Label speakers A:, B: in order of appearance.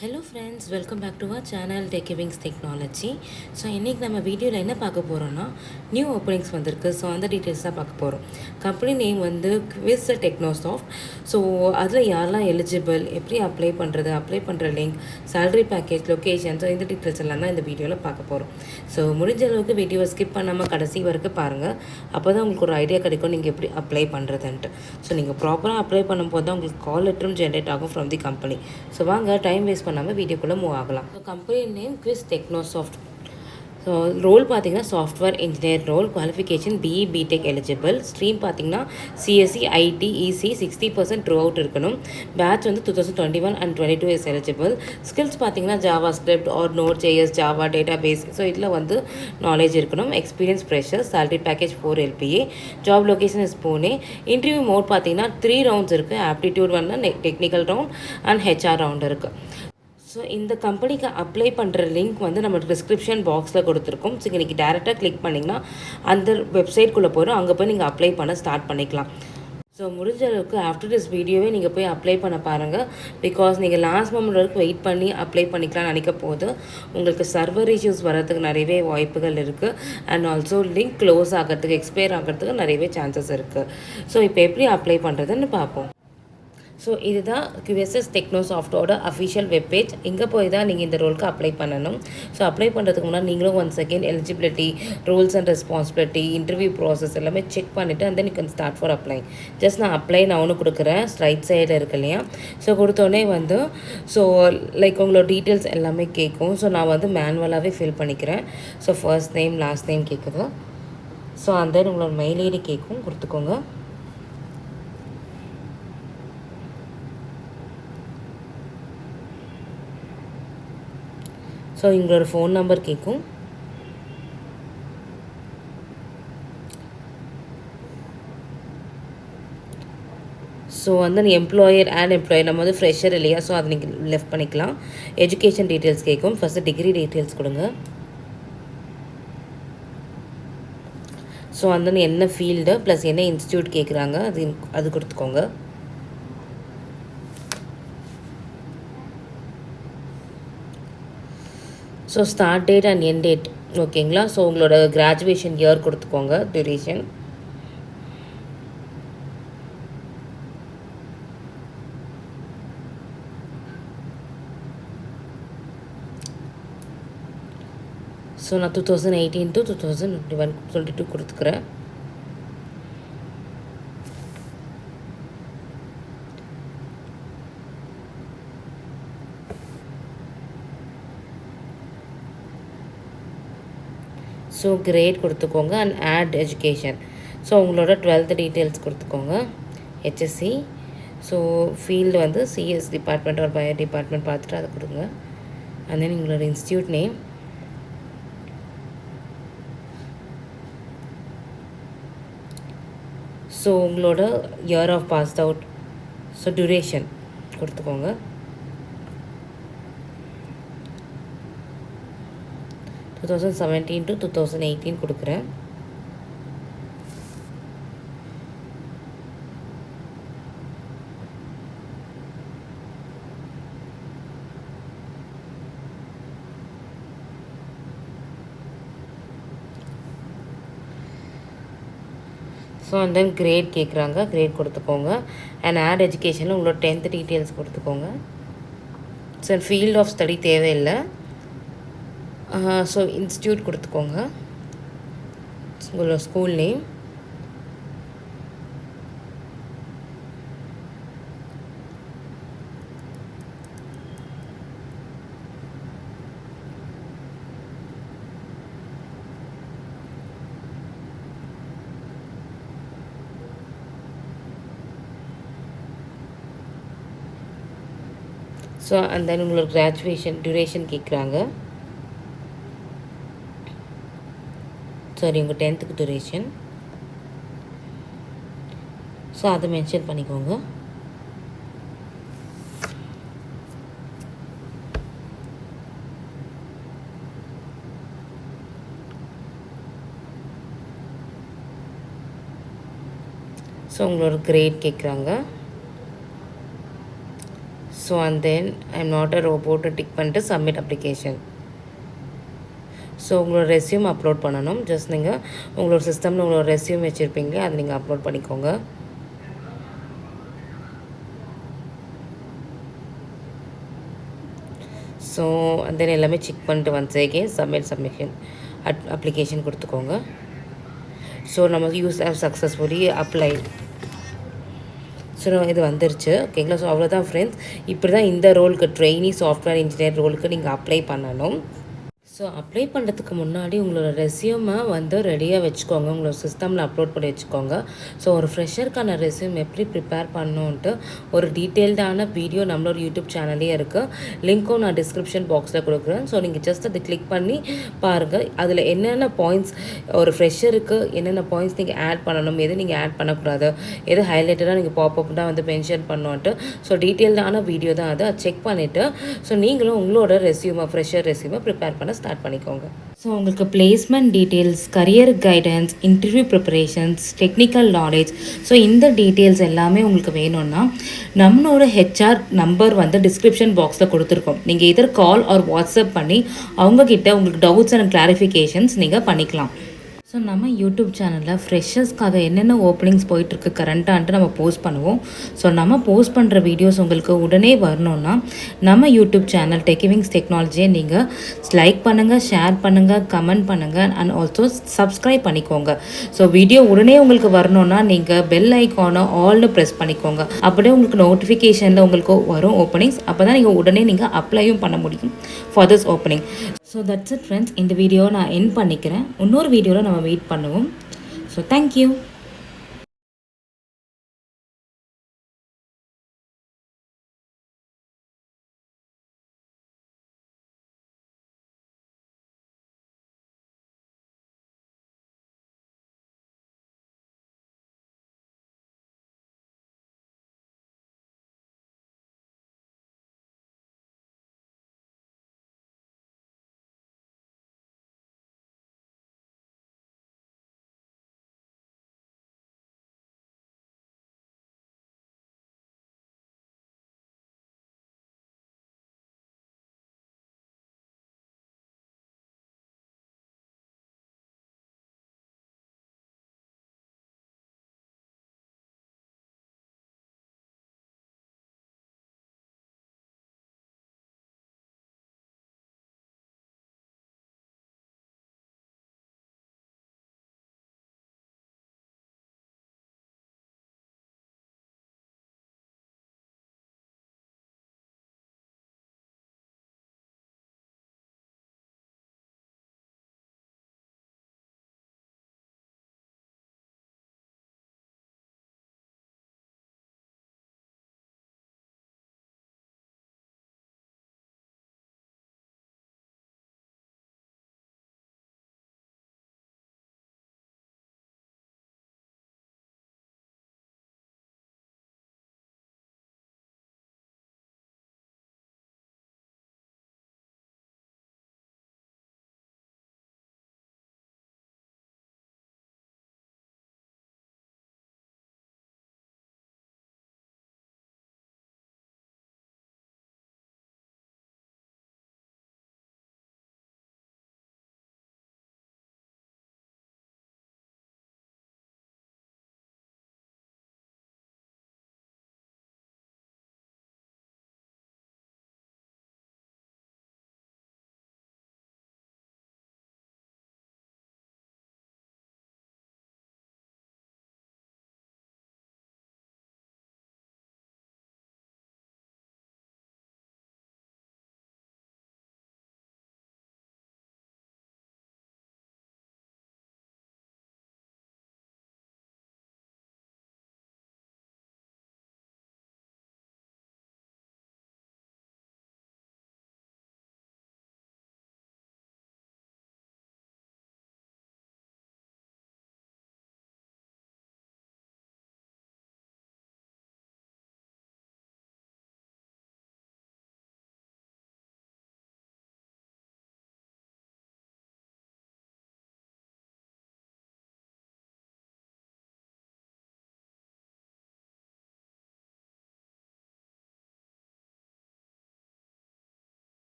A: Hello friends, welcome back to our channel Tech Wings Technology. So இன்றைக்கி நம்ம வீடியோவில் என்ன பார்க்க போகிறோன்னா நியூ ஓப்பனிங்ஸ் வந்திருக்கு. ஸோ அந்த டீட்டெயில்ஸ் தான் பார்க்க போகிறோம். கம்பெனி நேம் வந்து QSS Technosoft. ஸோ அதில் யாரெல்லாம் எலிஜிபிள், எப்படி அப்ளை பண்ணுற link, salary package, location, so இந்த டீட்டெயில்ஸ் எல்லாம் தான் இந்த வீடியோவில் பார்க்க போகிறோம். ஸோ முடிஞ்ச அளவுக்கு வீடியோவை ஸ்கிப் பண்ணாமல் கடைசி வரைக்கும் பாருங்கள். அப்போ தான் உங்களுக்கு ஒரு ஐடியா கிடைக்கும் நீங்கள் எப்படி அப்ளை பண்ணுறதுன்ட்டு. ஸோ நீங்கள் ப்ராப்பராக அப்ளை பண்ணும்போது தான் உங்களுக்கு கால் லெட்டரும் ஜென்ரேட் ஆகும் ஃப்ரம் தி கம்பெனி. ஸோ வாங்க டைம் வேஸ்ட் பண்ணாமல் வீடியோக்குள்ளே மூவ் ஆகலாம். So company name QSS Technosoft. So role பார்த்தீங்கன்னா software engineer role, qualification BE BTech eligible, stream பார்த்தீங்கன்னா CSC IT EC 60% throughout இருக்கணும். பேட்ச் வந்து 2021 and 22 இஸ் எலிஜிபிள். ஸ்கில்ஸ் பார்த்தீங்கன்னா JavaScript or Node JS, Java database, so இதில் வந்து knowledge இருக்கணும். Experience fresher, salary package 4 LPA, job location is Pune. Interview mode பார்த்தீங்கன்னா 3 rounds இருக்குது. Aptitude வந்து technical round and HR round இருக்குது. So இந்த கம்பெனிக்கு அப்ளை பண்ணுற லிங்க் வந்து நம்ம டிஸ்கிரிப்ஷன் பாக்ஸில் கொடுத்துருக்கோம். ஸோ இன்றைக்கி டேரெக்டாக கிளிக் பண்ணிங்கன்னா அந்த வெப்சைட்குள்ளே போயிடும். அங்கே போய் நீங்கள் அப்ளை பண்ண ஸ்டார்ட் பண்ணிக்கலாம். ஸோ முடிஞ்ச அளவுக்கு ஆஃப்டர் திஸ் வீடியோவே நீங்கள் போய் அப்ளை பண்ண பாருங்கள். பிகாஸ் நீங்கள் லாஸ்ட் மொமெண்ட் வரைக்கும் வெயிட் பண்ணி அப்ளை பண்ணிக்கலாம்னு நினைக்க போது உங்களுக்கு சர்வர் இஷ்யூஸ் வரதுக்கு நிறையவே வாய்ப்புகள் இருக்குது. அண்ட் ஆல்சோ லிங்க் க்ளோஸ் ஆகிறதுக்கு, எக்ஸ்பயர் ஆகிறதுக்கு நிறையவே சான்சஸ் இருக்குது. ஸோ இப்போ எப்படி அப்ளை பண்ணுறதுன்னு பார்ப்போம். ஸோ இதுதான் QSS டெக்னோசாஃப்டோட அஃபிஷியல் வெப்பேஜ். இங்கே போய் தான் நீங்கள் இந்த ரோலுக்கு அப்ளை பண்ணணும். ஸோ அப்ளை பண்ணுறதுக்கு முன்னாடி நீங்களும் one second eligibility, rules and responsibility, interview process எல்லாமே செக் பண்ணிவிட்டு அந்த நீங்கள் ஸ்டார்ட் ஃபார் அப்ளை. ஜஸ்ட் நான் அப்ளை நான் ஒன்று கொடுக்குறேன். ரைட் சைடில் இருக்கு இல்லையா, ஸோ கொடுத்தோடனே வந்து ஸோ லைக் உங்களோட டீட்டெயில்ஸ் எல்லாமே கேட்கும். ஸோ நான் வந்து மேனுவலாகவே ஃபில் பண்ணிக்கிறேன். So first name, last name கேட்குது. ஸோ அந்த உங்களோட மெயில் ஐடி கேட்கும், கொடுத்துக்கோங்க. ஸோ எங்களோட ஃபோன் நம்பர் கேட்கும். ஸோ வந்து எம்ப்ளாயர் அண்ட் எம்ப்ளாயர், நம்ம வந்து ஃப்ரெஷர் இல்லையா, ஸோ அதை நீங்கள் லெஃப்ட் பண்ணிக்கலாம். எஜுகேஷன் டீட்டெயில்ஸ் கேட்கும். ஃபஸ்ட்டு டிகிரி டீட்டெயில்ஸ் கொடுங்க. ஸோ அந்த என்ன ஃபீல்டு ப்ளஸ் என்ன இன்ஸ்டியூட் கேட்குறாங்க அது கொடுத்துக்கோங்க. So start date and end date ஓகேங்களா. ஸோ உங்களோட கிராஜுவேஷன் இயர் கொடுத்துக்கோங்க, டியூரேஷன். ஸோ நான் 2018 to 2022 கொடுத்துக்கிறேன். ஸோ கிரேட் கொடுத்துக்கோங்க அண்ட் ஆட் எஜுகேஷன். ஸோ உங்களோட 12th டீட்டெயில்ஸ் கொடுத்துக்கோங்க. HSC. ஸோ ஃபீல்டு வந்து சிஎஸ் டிபார்ட்மெண்ட் ஒரு பயோ டிபார்ட்மெண்ட் பார்த்துட்டு அதை கொடுங்க. அண்ட் தென் உங்களோட இன்ஸ்டியூட் நேம். ஸோ உங்களோட year of passed out, so duration கொடுத்துக்கோங்க. டூ 2017 to 2018 கொடுக்குறேன். ஸோ அண்ட் தென் கிரேட் கேட்குறாங்க, கிரேட் கொடுத்துக்கோங்க. அண்ட் ஆட் எஜுகேஷனில் உங்களோட 10th டீட்டெயில்ஸ் கொடுத்துக்கோங்க. ஸோ ஃபீல்ட் ஆஃப் ஸ்டடி தேவையில்லை. ஸோ இன்ஸ்டியூட் கொடுத்துக்கோங்க. உங்களோட school name. So and then உங்களோட கிராஜுவேஷன் டியூரேஷன் கேட்குறாங்க. சாரி, உங்கள் 10th டியூரேஷன். ஸோ அதை மென்ஷன் பண்ணிக்கோங்க. ஸோ உங்களோட கிரேட் கேட்குறாங்க. So and then I am not a robot tick பண்ணிட்டு சப்மிட் அப்ளிகேஷன். ஸோ உங்களோட ரெஸ்யூம் அப்லோட் பண்ணணும். ஜஸ்ட் நீங்கள் உங்களோட சிஸ்டமில் உங்களோட ரெஸ்யூம் வச்சுருப்பீங்க, அதை நீங்கள் அப்லோட் பண்ணிக்கோங்க. ஸோ அண்ட் தென் எல்லாமே செக் பண்ணிட்டு ஒன்ஸ் அகெயின் சப்மிஷன் அப்ளிகேஷன் கொடுத்துக்கோங்க. ஸோ நம்ம use have successfully apply. So இது வந்துருச்சு. ஓகேங்களா? ஸோ அவ்வளோதான் ஃப்ரெண்ட்ஸ். இப்படி தான் இந்த ரோலுக்கு ட்ரெயினி சாஃப்ட்வேர் இன்ஜினியர் ரோலுக்கு நீங்கள் அப்ளை பண்ணணும். ஸோ அப்ளை பண்ணுறதுக்கு முன்னாடி உங்களோட ரெஸ்யூமை வந்து ரெடியாக வச்சுக்கோங்க, உங்களோட சிஸ்டமில் அப்லோட் பண்ணி வச்சுக்கோங்க. ஸோ ஒரு ஃப்ரெஷருக்கான ரெஸ்யூம் எப்படி ப்ரிப்பேர் பண்ணணுன்ட்டு ஒரு டீட்டெயில்டான வீடியோ நம்மளோட யூடியூப் சேனல்லே இருக்குது. லிங்க்கும் நான் டிஸ்கிரிப்ஷன் பாக்ஸில் கொடுக்குறேன். ஸோ நீங்கள் ஜஸ்ட் அதை கிளிக் பண்ணி பாருங்கள். அதில் என்னென்ன பாயிண்ட்ஸ் ஒரு ஃப்ரெஷருக்கு என்னென்ன பாயிண்ட்ஸ் நீங்கள் ஆட் பண்ணணும், எது நீங்கள் ஆட் பண்ணக்கூடாது, எது ஹைலைட்டடாக நீங்கள் பாப்அப் தான் வந்து மென்ஷன் பண்ணோன்ட்டு. ஸோ டீட்டெயில்டான வீடியோ தான் அதை செக் பண்ணிவிட்டு ஸோ நீங்களும் உங்களோட ரெஸ்யூமை ஃப்ரெஷர் ரெஸ்யூமை ப்ரிப்பேர் பண்ண ஸ்டார்ட் பண்ணிக்கோங்க. ஸோ உங்களுக்கு placement details, career guidance, interview preparations, technical knowledge, so இந்த டீட்டெயில்ஸ் எல்லாமே உங்களுக்கு வேணும்னா நம்மளோட ஹெச்ஆர் நம்பர் வந்து டிஸ்கிரிப்ஷன் பாக்ஸில் கொடுத்துருக்கோம். நீங்கள் இதர் கால் ஆர் வாட்ஸ்அப் பண்ணி அவங்கக்கிட்ட உங்களுக்கு டவுட்ஸ் அண்ட் கிளாரிஃபிகேஷன்ஸ் நீங்கள் பண்ணிக்கலாம். ஸோ நம்ம யூடியூப் சேனலில் ஃப்ரெஷர்ஸ்க்காக என்னென்ன ஓப்பனிங்ஸ் போயிட்டுருக்கு கரண்ட்டான்ட்டு நம்ம போஸ்ட் பண்ணுவோம். ஸோ நம்ம போஸ்ட் பண்ணுற வீடியோஸ் உங்களுக்கு உடனே வரணுன்னா நம்ம யூடியூப் சேனல் டெக்கிவிங்ஸ் டெக்னாலஜியை நீங்கள் லைக் பண்ணுங்கள், ஷேர் பண்ணுங்கள், கமெண்ட் பண்ணுங்கள் அண்ட் ஆல்சோ சப்ஸ்கிரைப் பண்ணிக்கோங்க. ஸோ வீடியோ உடனே உங்களுக்கு வரணுன்னா நீங்கள் பெல் ஐக்கானை ஆல்னு ப்ரெஸ் பண்ணிக்கோங்க. அப்படியே உங்களுக்கு நோட்டிஃபிகேஷனில் உங்களுக்கு வரும் ஓப்பனிங்ஸ். அப்போ தான் நீங்கள் உடனே நீங்கள் அப்ளையும் பண்ண முடியும் for this opening. So that's it friends. இந்த வீடியோவை நான் எண்ட் பண்ணிக்கிறேன். இன்னொரு வீடியோவில் நம்ம வெயிட் பண்ணுவோம். So thank you.